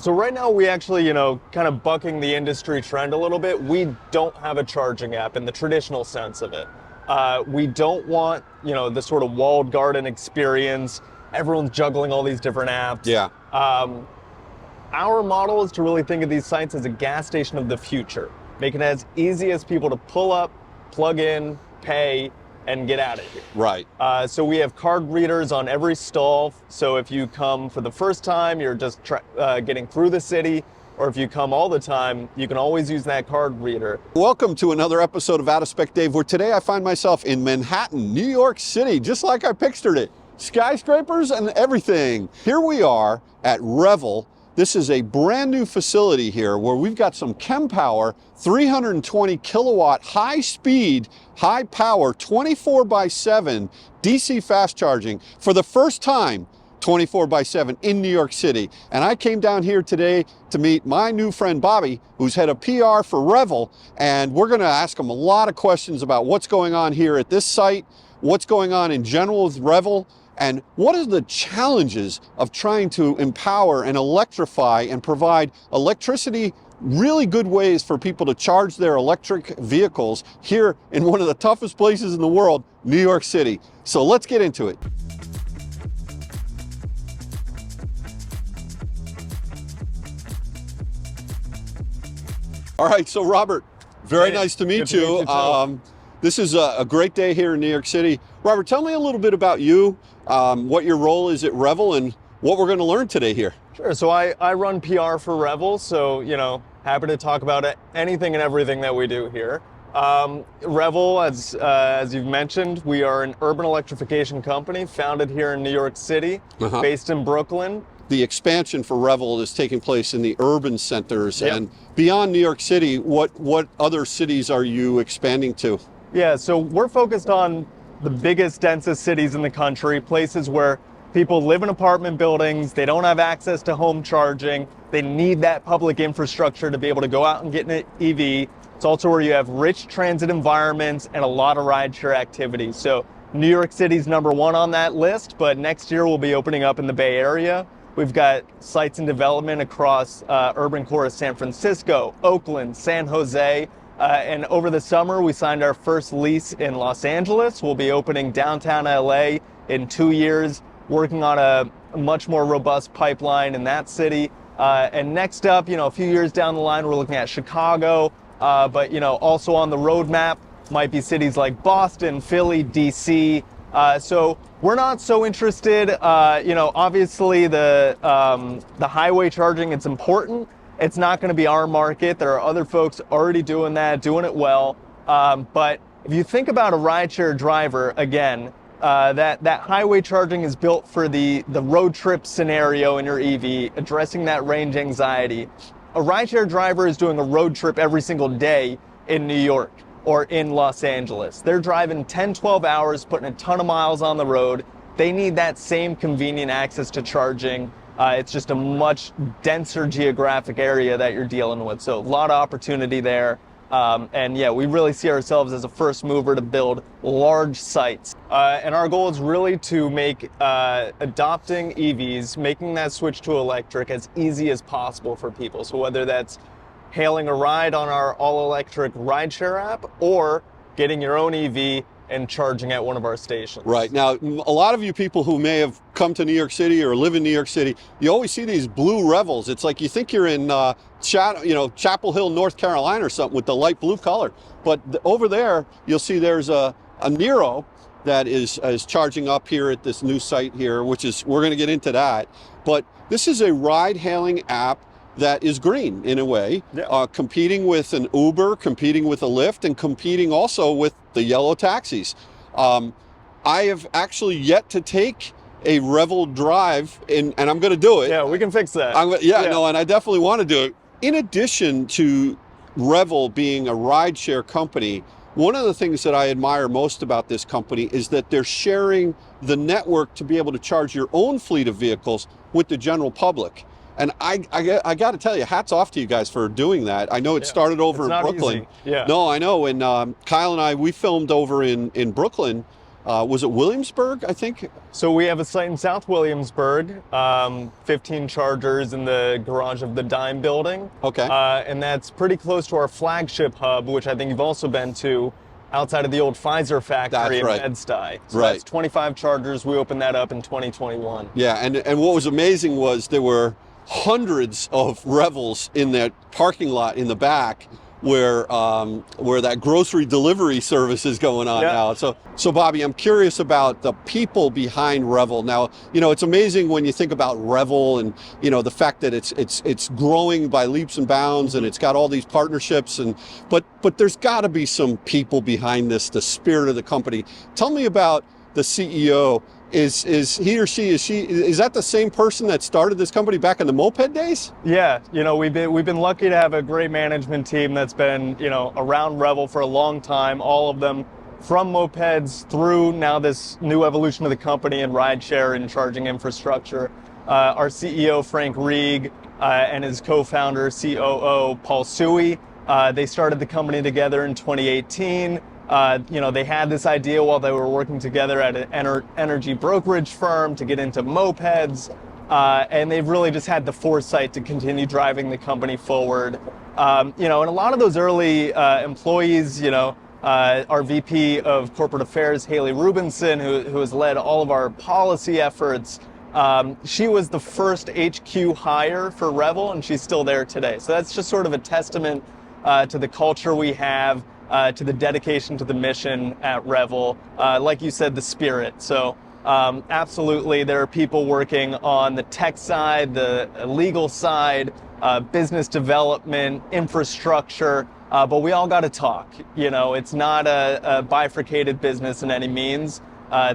So right now we actually, kind of bucking the industry trend a little bit. We don't have a charging app in the traditional sense of it. We don't want, the sort of walled garden experience. Everyone's juggling all these different apps. Yeah. Our model is to really think of these sites as a gas station of the future. Make it as easy as people to pull up, plug in, pay, and get out of here. Right. So we have card readers on every stall. So if you come for the first time, you're just getting through the city, or if you come all the time, you can always use that card reader. Welcome to another episode of Out of Spec Dave, where today I find myself in Manhattan, New York City, just like I pictured it. Skyscrapers and everything. Here we are at Revel. This is a brand new facility here where we've got some Kempower 320 kilowatt, high speed, high power, 24/7 DC fast charging for the first time, 24/7 in New York City. And I came down here today to meet my new friend Bobby, who's head of PR for Revel. And we're gonna ask him a lot of questions about what's going on here at this site, what's going on in general with Revel, and what are the challenges of trying to empower and electrify and provide electricity, really good ways for people to charge their electric vehicles here in one of the toughest places in the world, New York City. So let's get into it. All right, so Robert, very nice to meet you. This is a great day here in New York City. Robert, tell me a little bit about you, what your role is at Revel, and what we're going to learn today here. Sure. So I run PR for Revel, so happy to talk about anything and everything that we do here. Revel, as you've mentioned, we are an urban electrification company founded here in New York City, based in Brooklyn. The expansion for Revel is taking place in the urban centers, and beyond New York City, what other cities are you expanding to? Yeah, so we're focused on the biggest, densest cities in the country, places where people live in apartment buildings, they don't have access to home charging, they need that public infrastructure to be able to go out and get an EV. It's also where you have rich transit environments and a lot of rideshare activity. So New York City's #1 on that list, but next year we'll be opening up in the Bay Area. We've got sites in development across urban core of San Francisco, Oakland, San Jose, and over the summer we signed our first lease in Los Angeles. We'll be opening downtown LA in 2 years, working on a much more robust pipeline in that city. And next up, a few years down the line, we're looking at Chicago, but also on the roadmap might be cities like Boston, Philly, DC. So we're not so interested, obviously the highway charging, it's important. It's not going to be our market. There are other folks already doing that, doing it well. But if you think about a rideshare driver, again, that highway charging is built for the road trip scenario in your EV, addressing that range anxiety. A rideshare driver is doing a road trip every single day in New York or in Los Angeles. They're driving 10, 12 hours, putting a ton of miles on the road. They need that same convenient access to charging. It's just a much denser geographic area that you're dealing with. So a lot of opportunity there. And yeah, we really see ourselves as a first mover to build large sites. And our goal is really to make adopting EVs, making that switch to electric as easy as possible for people. So whether that's hailing a ride on our all-electric rideshare app or getting your own EV and charging at one of our stations. Right. Now, a lot of you people who may have come to New York City or live in New York City, you always see these blue Revels. It's like you think you're in Chapel Hill, North Carolina or something with the light blue color. But over there, you'll see there's a Nero that is charging up here at this new site here, which is, we're going to get into that. But this is a ride-hailing app that is green in a way, competing with an Uber, competing with a Lyft, and competing also with the yellow taxis. I have actually yet to take a Revel drive, and I'm going to do it. Yeah, we can fix that. And I definitely want to do it. In addition to Revel being a rideshare company, one of the things that I admire most about this company is that they're sharing the network to be able to charge your own fleet of vehicles with the general public. And I got to tell you, hats off to you guys for doing that. I know it started over in Brooklyn. Yeah. No, I know. And Kyle and I, we filmed over in Brooklyn was it Williamsburg, I think? So we have a site in South Williamsburg, 15 chargers in the garage of the Dime building. Okay. And that's pretty close to our flagship hub, which I think you've also been to, outside of the old Pfizer factory in Bed-Stuy. So that's 25 chargers. We opened that up in 2021. Yeah, and what was amazing was there were hundreds of Revels in that parking lot in the back where that grocery delivery service is going on now. So Bobby, I'm curious about the people behind Revel. Now, you know, it's amazing when you think about Revel and, you know, the fact that it's growing by leaps and bounds and it's got all these partnerships but there's got to be some people behind this, the spirit of the company. Tell me about the CEO. Is he or she, is that the same person that started this company back in the moped days? Yeah, you know, we've been lucky to have a great management team that's been, you know, around Revel for a long time, all of them from mopeds through now this new evolution of the company in rideshare and charging infrastructure. Our CEO, Frank Rieg, and his co-founder, COO, Paul Suey, they started the company together in 2018. You know, they had this idea while they were working together at an energy brokerage firm to get into mopeds, and they've really just had the foresight to continue driving the company forward. You know, and a lot of those early employees, you know, our VP of Corporate Affairs, Haley Rubinson, who has led all of our policy efforts, she was the first HQ hire for Revel, and she's still there today. So that's just sort of a testament to the culture we have, to the dedication to the mission at Revel, like you said, the spirit. So absolutely, there are people working on the tech side, the legal side, business development, infrastructure, but we all got to talk. You know, it's not a bifurcated business in any means.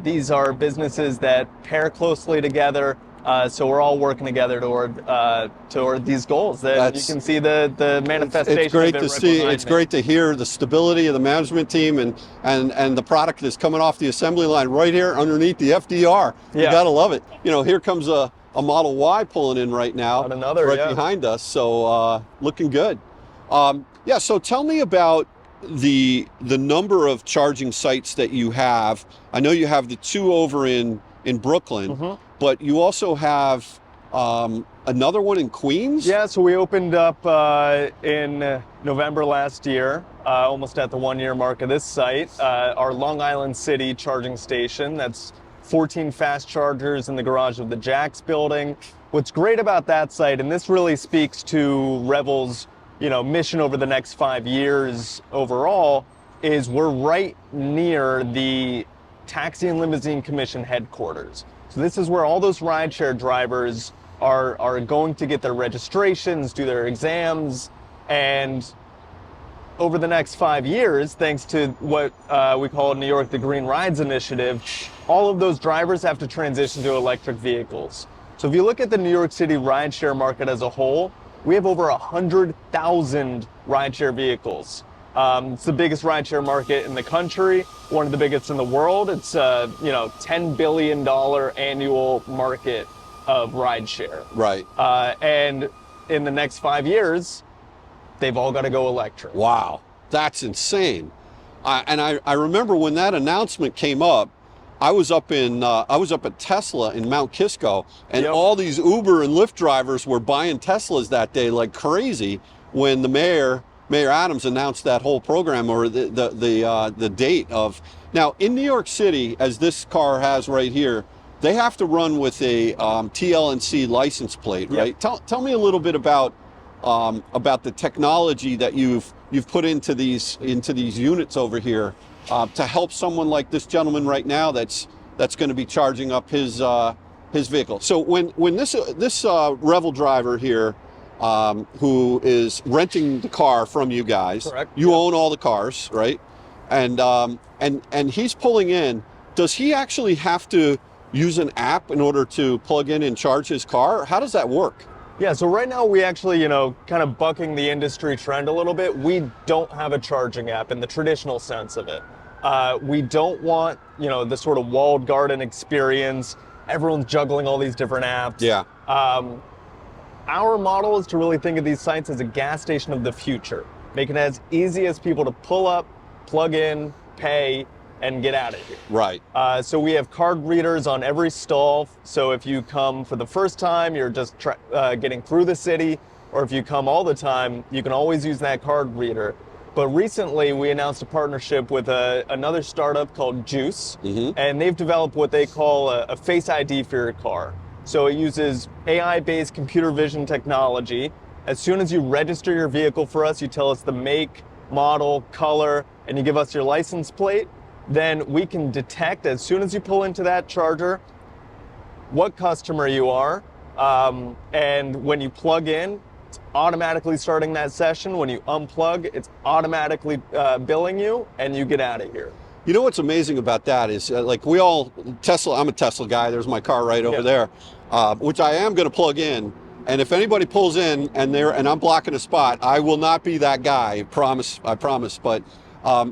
These are businesses that pair closely together. So we're all working together toward these goals. That you can see the manifestation. It's great to see. It's me. Great to hear the stability of the management team and the product that's coming off the assembly line right here underneath the FDR. You gotta love it. You know, here comes a Model Y pulling in right now, right behind us. So looking good. Yeah. So tell me about the number of charging sites that you have. I know you have the 2 over in Brooklyn. But you also have another one in Queens? Yeah, so we opened up in November last year, almost at the 1-year mark of this site, our Long Island City charging station. That's 14 fast chargers in the garage of the Jax building. What's great about that site, and this really speaks to Revel's, you know, mission over the next 5 years overall, is we're right near the Taxi and Limousine Commission headquarters. So this is where all those rideshare drivers are going to get their registrations, do their exams, and over the next 5 years, thanks to what we call in New York the Green Rides Initiative, all of those drivers have to transition to electric vehicles. So if you look at the New York City rideshare market as a whole, we have over 100,000 rideshare vehicles. It's the biggest rideshare market in the country, one of the biggest in the world. It's you know, $10 billion annual market of rideshare. Right. And in the next 5 years, they've all got to go electric. Wow, that's insane. And I remember when that announcement came up, I was up at Tesla in Mount Kisco, and all these Uber and Lyft drivers were buying Teslas that day like crazy when the Mayor Adams announced that whole program, or the date of. Now in New York City, as this car has right here, they have to run with a TLNC license plate, right? Tell me a little bit about the technology that you've put into these units over here to help someone like this gentleman right now that's going to be charging up his vehicle. So when this Revel driver here, who is renting the car from you guys. Correct. You own all the cars, right? And he's pulling in. Does he actually have to use an app in order to plug in and charge his car? How does that work? Yeah, so right now we actually, you know, kind of bucking the industry trend a little bit, we don't have a charging app in the traditional sense of it. We don't want, you know, the sort of walled garden experience. Everyone's juggling all these different apps. Yeah. Our model is to really think of these sites as a gas station of the future. Make it as easy as people to pull up, plug in, pay, and get out of here. Right. So we have card readers on every stall. So if you come for the first time, you're just getting through the city, or if you come all the time, you can always use that card reader. But recently we announced a partnership with another startup called Juice, and they've developed what they call a Face ID for your car. So it uses AI-based computer vision technology. As soon as you register your vehicle for us, you tell us the make, model, color, and you give us your license plate, then we can detect as soon as you pull into that charger what customer you are, and when you plug in, it's automatically starting that session. When you unplug, it's automatically billing you, and you get out of here. You know what's amazing about that is like we all, Tesla, I'm a Tesla guy, there's my car right over there, which I am going to plug in. And if anybody pulls in and I'm blocking a spot, I will not be that guy, I promise. But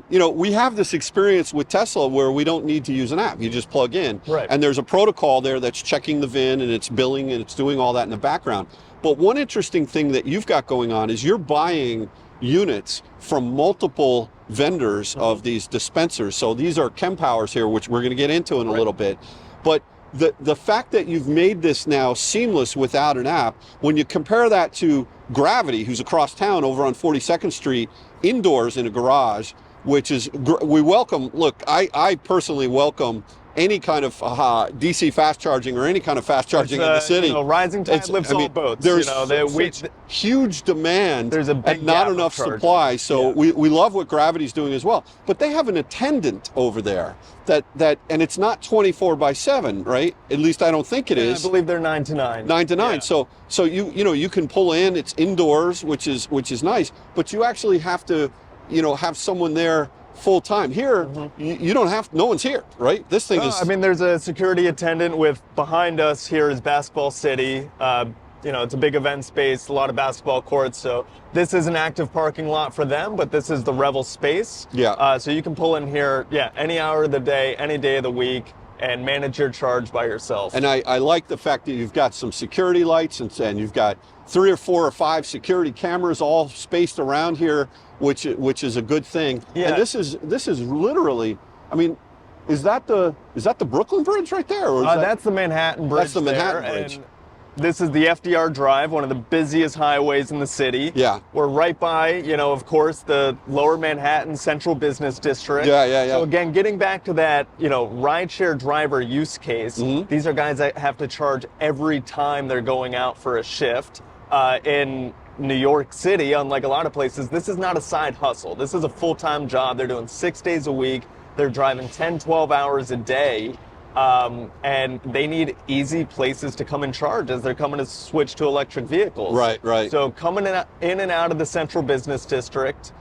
you know, we have this experience with Tesla where we don't need to use an app. You just plug in, and there's a protocol there that's checking the VIN and it's billing and it's doing all that in the background. But one interesting thing that you've got going on is you're buying units from multiple vendors of these dispensers. So these are Kempowers here, which we're going to get into in a little bit. But the fact that you've made this now seamless without an app, when you compare that to Gravity, who's across town over on 42nd Street, indoors in a garage, which is, we welcome, look, I personally welcome any kind of DC fast charging or any kind of fast charging in the city. You know, rising tide lifts all boats. There's huge demand and not enough supply. So we love what Gravity's doing as well. But they have an attendant over there and it's not 24/7, right? At least I don't think it is. I believe they're 9 to 9. 9 to 9. So you know, you can pull in. It's indoors, which is nice. But you actually have to, you know, have someone there full time. Here, you don't have, no one's here, right? This thing is... I mean, there's a security attendant behind us here is Basketball City. You know, it's a big event space, a lot of basketball courts. So this is an active parking lot for them, but this is the Revel space. Yeah. So you can pull in here, any hour of the day, any day of the week, and manage your charge by yourself. And I like the fact that you've got some security lights and you've got 3 or 4 or 5 security cameras all spaced around here, which is a good thing. Yeah. And this is literally, I mean, is that the Brooklyn Bridge right there? Or is that's the Manhattan Bridge. That's the Manhattan Bridge. And this is the FDR Drive, one of the busiest highways in the city. Yeah. We're right by, you know, of course, the Lower Manhattan Central Business District. Yeah. So again, getting back to that, you know, rideshare driver use case, these are guys that have to charge every time they're going out for a shift. In New York City, unlike a lot of places, this is not a side hustle. This is a full-time job. They're doing 6 days a week. They're driving 10, 12 hours a day. And they need easy places to come and charge as they're coming to switch to electric vehicles. Right. So coming in and out of the Central Business District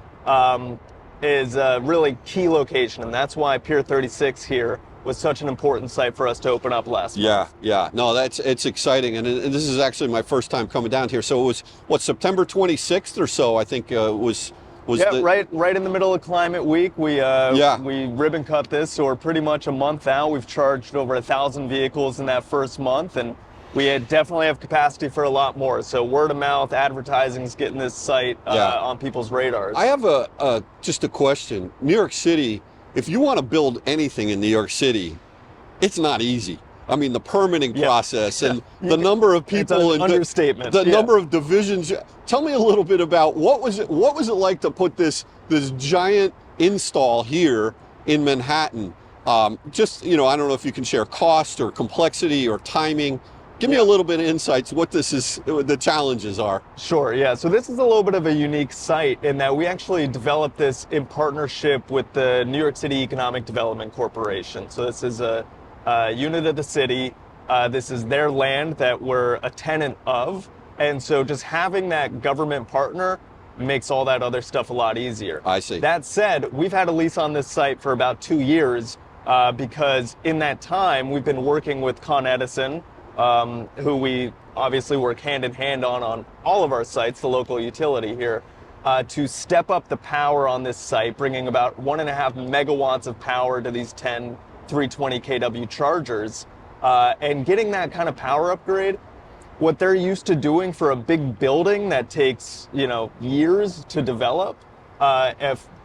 is a really key location. And that's why Pier 36 here was such an important site for us to open up last month. Yeah. No, it's exciting. And this is actually my first time coming down here. So it was, September 26th or so, I think was right in the middle of Climate Week. We ribbon cut this, so we're pretty much a month out. We've charged over 1,000 vehicles in that first month, and we definitely have capacity for a lot more. So word of mouth advertising is getting this site on people's radars. I have just a question. New York City, if you want to build anything in New York City, it's not easy. I mean, the permitting process and the number of people and understatement. The number of divisions. Tell me a little bit about what was it like to put this giant install here in Manhattan? Just, you know, I don't know if you can share cost or complexity or timing. Give me a little bit of insights what the challenges are. Sure, yeah. So this is a little bit of a unique site in that we actually developed this in partnership with the New York City Economic Development Corporation. So this is a unit of the city. This is their land that we're a tenant of. And so just having that government partner makes all that other stuff a lot easier. I see. That said, we've had a lease on this site for about 2 years because in that time we've been working with Con Edison, who we obviously work hand in hand on all of our sites, the local utility here, to step up the power on this site, bringing about 1.5 megawatts of power to these 10 320 kW chargers, and getting that kind of power upgrade. What they're used to doing for a big building that takes, you know, years to develop,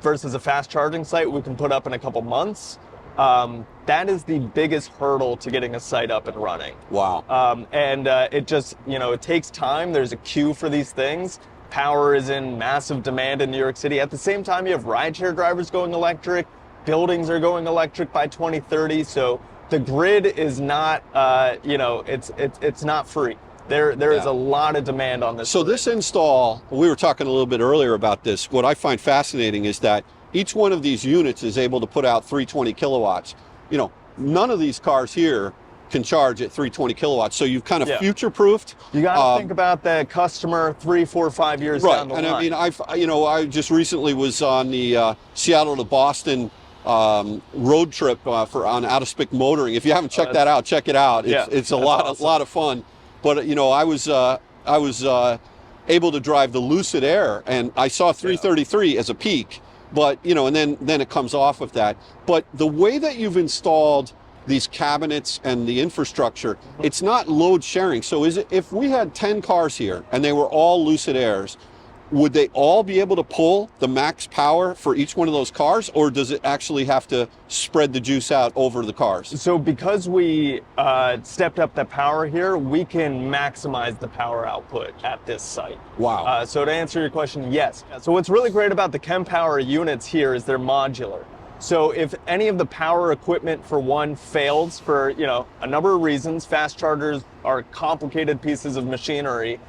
versus a fast charging site we can put up in a couple months. that is the biggest hurdle to getting a site up and running. Wow. It just, it takes time. There's a queue for these things. Power is in massive demand in New York City. At the same time, you have rideshare drivers going electric. Buildings are going electric by 2030. So the grid is not, it's not free. There is a lot of demand on this. So this install, we were talking a little bit earlier about this. What I find fascinating is that each one of these units is able to put out 320 kilowatts. None of these cars here can charge at 320 kilowatts. So you've kind of future-proofed. You got to think about the customer 3, 4, 5 years down the line. Right, and I mean, I just recently was on the Seattle to Boston road trip on Out of Spec Motoring. If you haven't checked that out, check it out. It's a lot of fun. But I was able to drive the Lucid Air, and I saw 333 as a peak. But and then it comes off of that. But the way that you've installed these cabinets and the infrastructure, it's not load sharing. So if we had 10 cars here and they were all Lucid Airs, would they all be able to pull the max power for each one of those cars, or does it actually have to spread the juice out over the cars? So because we stepped up the power here, we can maximize the power output at this site. Wow. So to answer your question, yes. So what's really great about the Kempower units here is they're modular. So if any of the power equipment for one fails for a number of reasons, fast chargers are complicated pieces of machinery,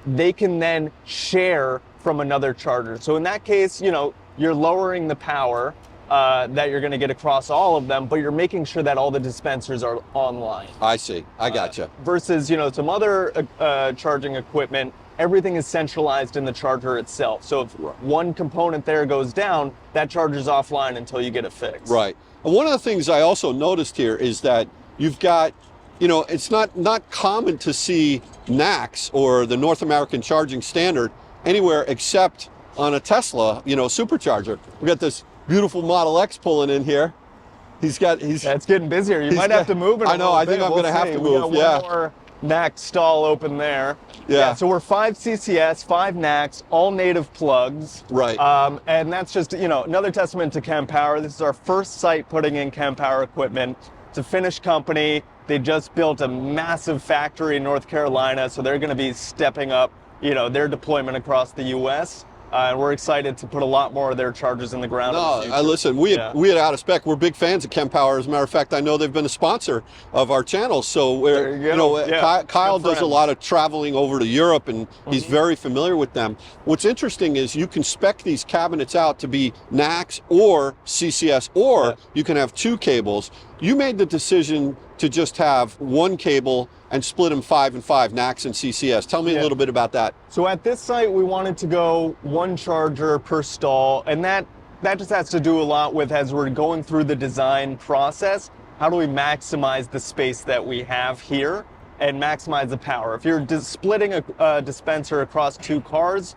they can then share from another charger. So in that case, you're lowering the power that you're going to get across all of them, but you're making sure that all the dispensers are online. I see. I gotcha. Versus, some other charging equipment, everything is centralized in the charger itself. So if one component there goes down, that charger's offline until you get it fixed. Right. And one of the things I also noticed here is that you've got, it's not common to see Knacks or the North American Charging Standard anywhere except on a Tesla, supercharger. We got this beautiful Model X pulling in here. It's getting busier. You might have to move it. I know. I think I'm going to have to move. We got one more Knack stall open there. Yeah. So we're 5 CCS, 5 Knacks, all native plugs. Right. And that's just another testament to Kempower. This is our first site putting in Kempower equipment. It's a Finnish company. They just built a massive factory in North Carolina, so they're going to be stepping up, their deployment across the U.S. And we're excited to put a lot more of their chargers in the ground. Listen, we at Out of Spec, we're big fans of Kempower. As a matter of fact, I know they've been a sponsor of our channel. So Kyle does a lot of traveling over to Europe, and he's very familiar with them. What's interesting is you can spec these cabinets out to be Knacks or CCS, or you can have 2 cables. You made the decision to just have 1 cable and split them 5 and 5, Knacks and CCS. Tell me a little bit about that. So at this site, we wanted to go 1 charger per stall, and that just has to do a lot with, as we're going through the design process, how do we maximize the space that we have here and maximize the power? If you're splitting a dispenser across 2 cars,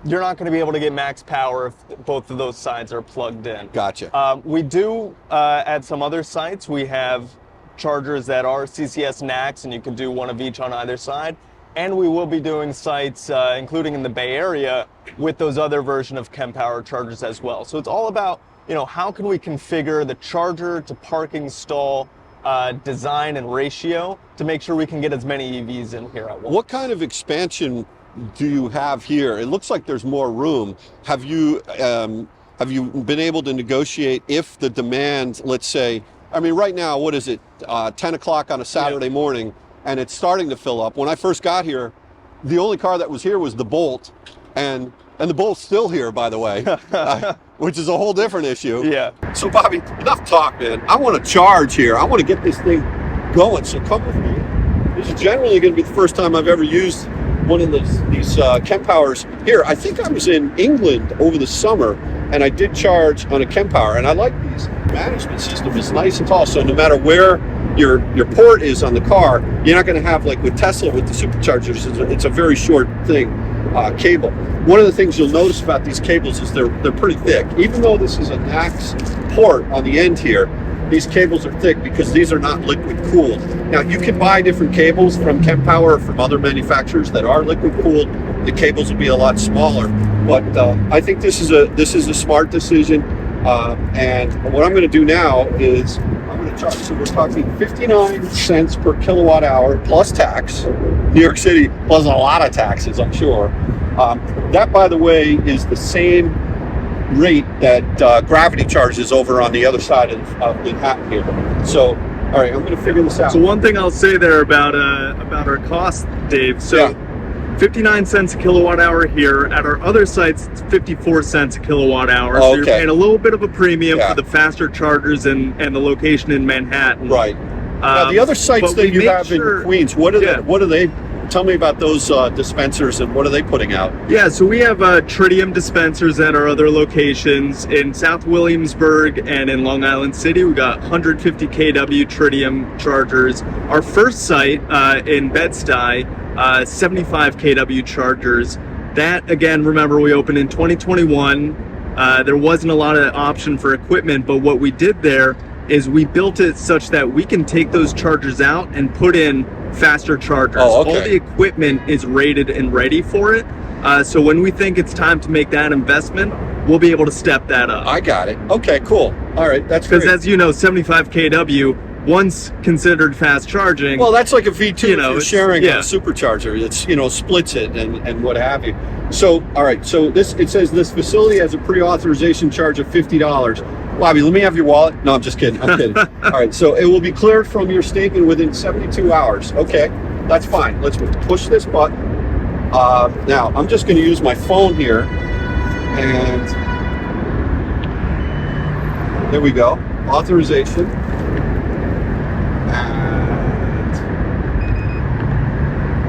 you're not going to be able to get max power if both of those sides are plugged in. Gotcha. We do, at some other sites, we have chargers that are CCS Knacks, and you can do 1 of each on either side. And we will be doing sites, including in the Bay Area, with those other version of Kempower chargers as well. So it's all about, how can we configure the charger to parking stall design and ratio to make sure we can get as many EVs in here at once. What kind of expansion do you have here? It looks like there's more room. Have you been able to negotiate if the demand, let's say, right now, what is it, 10 o'clock on a Saturday morning, and it's starting to fill up. When I first got here, the only car that was here was the Bolt, and the Bolt's still here, by the way, which is a whole different issue. Yeah. So Bobby, enough talk, man. I want to charge here. I want to get this thing going, so come with me. This is generally going to be the first time I've ever used one of these Kempowers here. I think I was in England over the summer, and I did charge on a Kempower, and I like these management system. It's nice and tall, so no matter where your port is on the car, you're not going to have, like with Tesla with the superchargers, it's a very short thing, cable. One of the things you'll notice about these cables is they're pretty thick. Even though this is a Knack's port on the end here, these cables are thick because these are not liquid cooled. Now you can buy different cables from Kempower or from other manufacturers that are liquid cooled. The cables will be a lot smaller, but I think this is a smart decision. And what I'm going to do now is I'm going to charge, so we're talking 59 cents per kilowatt hour plus tax. New York City plus a lot of taxes, I'm sure. That, by the way, is the same rate that Gravity charges over on the other side of Manhattan here. So, all right, I'm going to figure this out. So one thing I'll say there about our cost, Dave. So 59 cents a kilowatt hour here. At our other sites, it's 54 cents a kilowatt hour. So you're paying a little bit of a premium for the faster chargers and the location in Manhattan. Right. Now the other sites that you have in Queens, what are they? Tell me about those dispensers and what are they putting out? Yeah, so we have tritium dispensers at our other locations in South Williamsburg and in Long Island City. We got 150 kW tritium chargers. Our first site in Bed-Stuy, 75 kW chargers. That, again, remember, we opened in 2021. There wasn't a lot of option for equipment, but what we did there is we built it such that we can take those chargers out and put in faster chargers. All the equipment is rated and ready for it. So when we think it's time to make that investment, we'll be able to step that up. I got it. Okay, cool. All right, that's great. Because as you know, 75 kW, once considered fast charging. Well, that's like a V2 if you're sharing a supercharger. It's, splits it and what have you. So, all right, so it says this facility has a pre-authorization charge of $50. Bobby, let me have your wallet. No, I'm just kidding. I'm kidding. All right, so it will be cleared from your statement within 72 hours. Okay, that's fine. Let's push this button. Now, I'm just going to use my phone here. And there we go. Authorization. And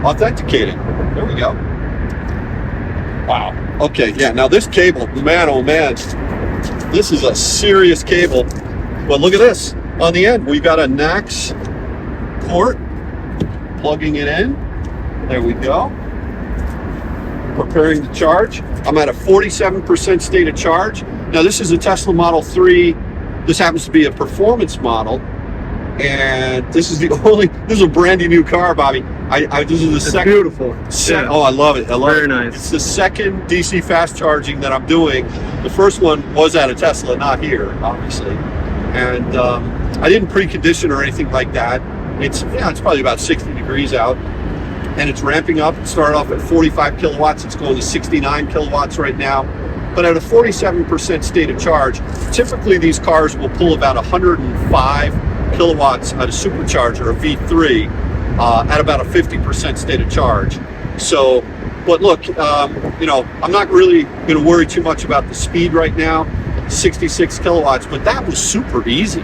authenticating. There we go. Wow. Okay, yeah, now this cable, man, oh man. This is a serious cable. But look at this. On the end, we've got a Knack's port. Plugging it in. There we go. Preparing to charge. I'm at a 47% state of charge. Now this is a Tesla Model 3. This happens to be a performance model. And this is this is a brand new car, Bobby. This is the second. Beautiful. Oh, I love it. I love it. Very nice. It's the second DC fast charging that I'm doing. The first one was at a Tesla, not here, obviously. And I didn't precondition or anything like that. It's probably about 60 degrees out, and it's ramping up. It started off at 45 kilowatts. It's going to 69 kilowatts right now. But at a 47% state of charge, typically these cars will pull about 105 kilowatts at a supercharger, a V3, at about a 50% state of charge. So, but look, I'm not really going to worry too much about the speed right now, 66 kilowatts, but that was super easy.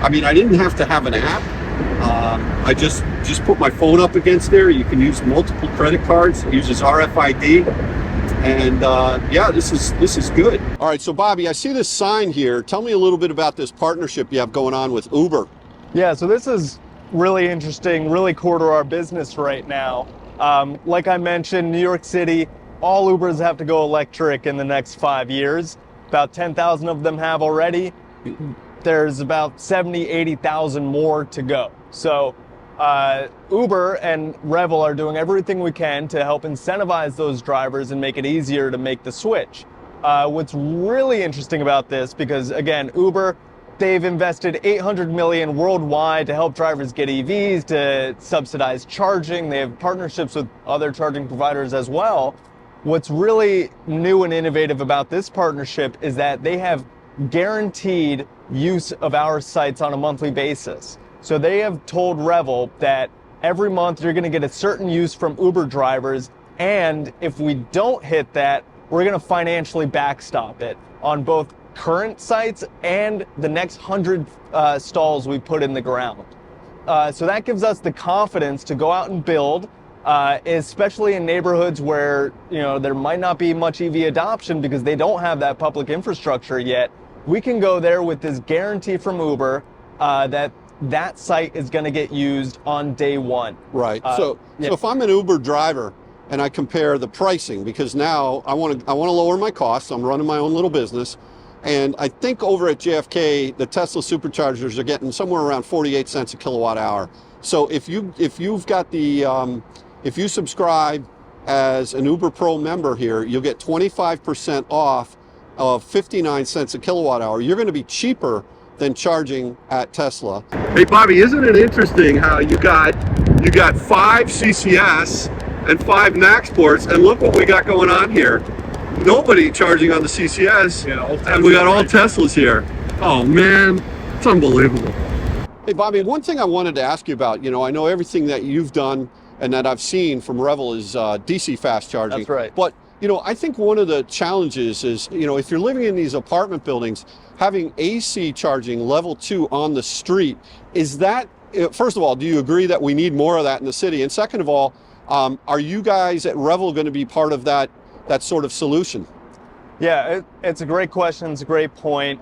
I mean, I didn't have to have an app. I just put my phone up against there. You can use multiple credit cards. It uses RFID. And this is good. All right, so Bobby, I see this sign here. Tell me a little bit about this partnership you have going on with Uber. Yeah, so this is really interesting, really core to our business right now. Like I mentioned, New York City, all Ubers have to go electric in the next 5 years. About 10,000 of them have already. There's about 70, 80,000 more to go. So Uber and Revel are doing everything we can to help incentivize those drivers and make it easier to make the switch. What's really interesting about this, because again, Uber, they've invested $800 million worldwide to help drivers get EVs, to subsidize charging. They have partnerships with other charging providers as well. What's really new and innovative about this partnership is that they have guaranteed use of our sites on a monthly basis. So they have told Revel that every month you're going to get a certain use from Uber drivers, and if we don't hit that, we're going to financially backstop it on both current sites and the next 100 stalls we put in the ground. So that gives us the confidence to go out and build, especially in neighborhoods where there might not be much EV adoption because they don't have that public infrastructure yet. We can go there with this guarantee from Uber that site is going to get used on day one. Right. So if I'm an Uber driver and I compare the pricing, because now I want to lower my costs. I'm running my own little business. And I think over at JFK, the Tesla superchargers are getting somewhere around 48 cents a kilowatt hour. So if you've got the, if you subscribe as an Uber Pro member here, you'll get 25% off of 59 cents a kilowatt hour. You're going to be cheaper than charging at Tesla. Hey Bobby, isn't it interesting how you got 5 CCS and 5 Knack ports, and look what we got going on here. Nobody charging on the CCS, and we got all Teslas here. Oh man, it's unbelievable. Hey Bobby, one thing I wanted to ask you about, I know everything that you've done and that I've seen from Revel is DC fast charging. That's right. But I think one of the challenges is, if you're living in these apartment buildings, having AC charging level 2 on the street, is that, first of all, do you agree that we need more of that in the city? And second of all, are you guys at Revel going to be part of that sort of solution? Yeah, it's a great question. It's a great point.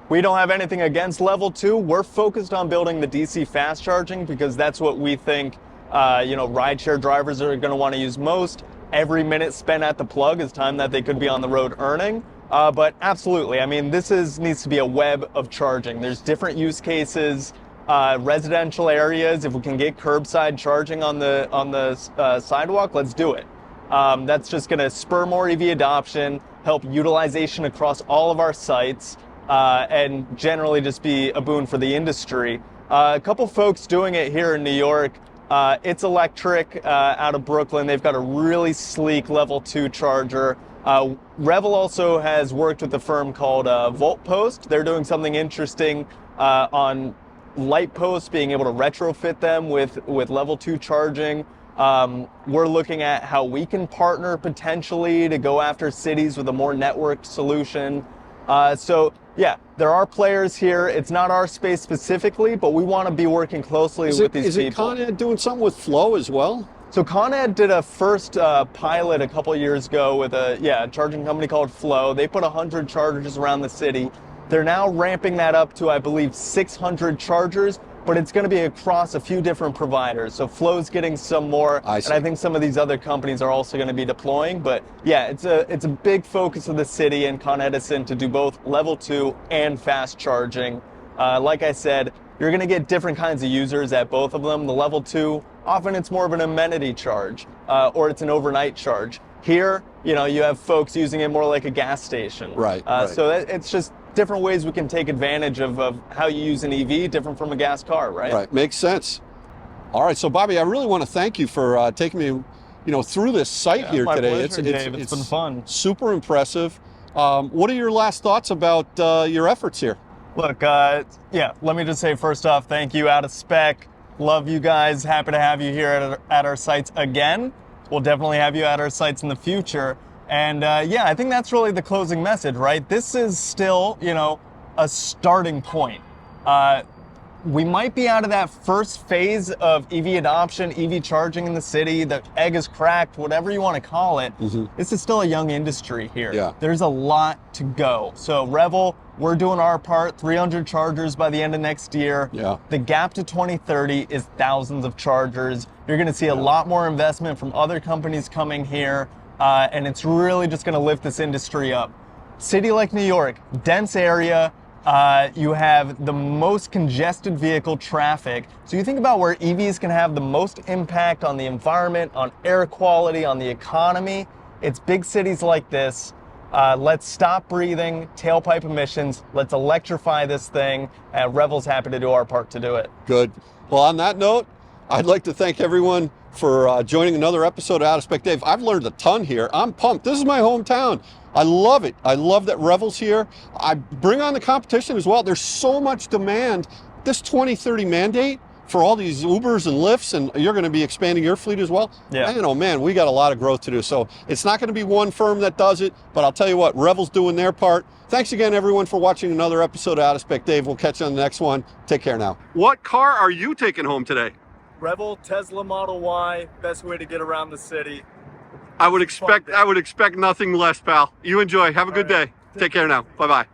We don't have anything against level 2. We're focused on building the DC fast charging because that's what we think, rideshare drivers are going to want to use most. Every minute spent at the plug is time that they could be on the road earning. But absolutely, I mean, this needs to be a web of charging. There's different use cases, residential areas. If we can get curbside charging on the sidewalk, let's do it. That's just going to spur more EV adoption, help utilization across all of our sites, and generally just be a boon for the industry. A couple folks doing it here in New York. It's Electric out of Brooklyn. They've got a really sleek level 2 charger. Revel also has worked with a firm called Volt Post. They're doing something interesting on light posts, being able to retrofit them with level 2 charging. We're looking at how we can partner potentially to go after cities with a more networked solution. So yeah, there are players here. It's not our space specifically, but we want to be working closely with these people. Is it Con Ed doing something with Flow as well? So Con Ed did a first pilot a couple years ago with a charging company called Flow. They put 100 chargers around the city. They're now ramping that up to, I believe, 600 chargers, but it's going to be across a few different providers. So Flow's getting some more, and I think some of these other companies are also going to be deploying. But yeah, it's a big focus of the city and Con Edison to do both level 2 and fast charging. Like I said, you're going to get different kinds of users at both of them. The level 2, often it's more of an amenity charge, or it's an overnight charge. Here, you have folks using it more like a gas station. Right. So it's just different ways we can take advantage of how you use an EV, different from a gas car, right? Right, makes sense. All right, so Bobby, I really want to thank you for taking me, through this site here my today. Pleasure, Dave. It's been fun. Super impressive. What are your last thoughts about your efforts here? Look, let me just say first off, thank you, Out of Spec. Love you guys. Happy to have you here at our sites again. We'll definitely have you at our sites in the future. And I think that's really the closing message, right? This is still, a starting point. We might be out of that first phase of EV adoption, EV charging in the city. The egg is cracked, whatever you want to call it. Mm-hmm. This is still a young industry here. Yeah. There's a lot to go. So Revel, we're doing our part, 300 chargers by the end of next year. Yeah. The gap to 2030 is thousands of chargers. You're going to see a lot more investment from other companies coming here. And it's really just going to lift this industry up. City like New York, dense area, you have the most congested vehicle traffic. So you think about where EVs can have the most impact on the environment, on air quality, on the economy. It's big cities like this. Let's stop breathing tailpipe emissions. Let's electrify this thing. Revel's happy to do our part to do it. Good. Well, on that note, I'd like to thank everyone for joining another episode of Out of Spec Dave. I've learned a ton here. I'm pumped. This is my hometown. I love it. I love that Revel's here. I bring on the competition as well. There's so much demand. This 2030 mandate for all these Ubers and Lyfts, and you're going to be expanding your fleet as well. Yeah. Man, oh man, we got a lot of growth to do. So it's not going to be one firm that does it, but I'll tell you what, Revel's doing their part. Thanks again, everyone, for watching another episode of Out of Spec Dave. We'll catch you on the next one. Take care now. What car are you taking home today? Revel Tesla Model Y, best way to get around the city. I would expect nothing less, pal. You enjoy. Have a good day. Take care now. Bye-bye.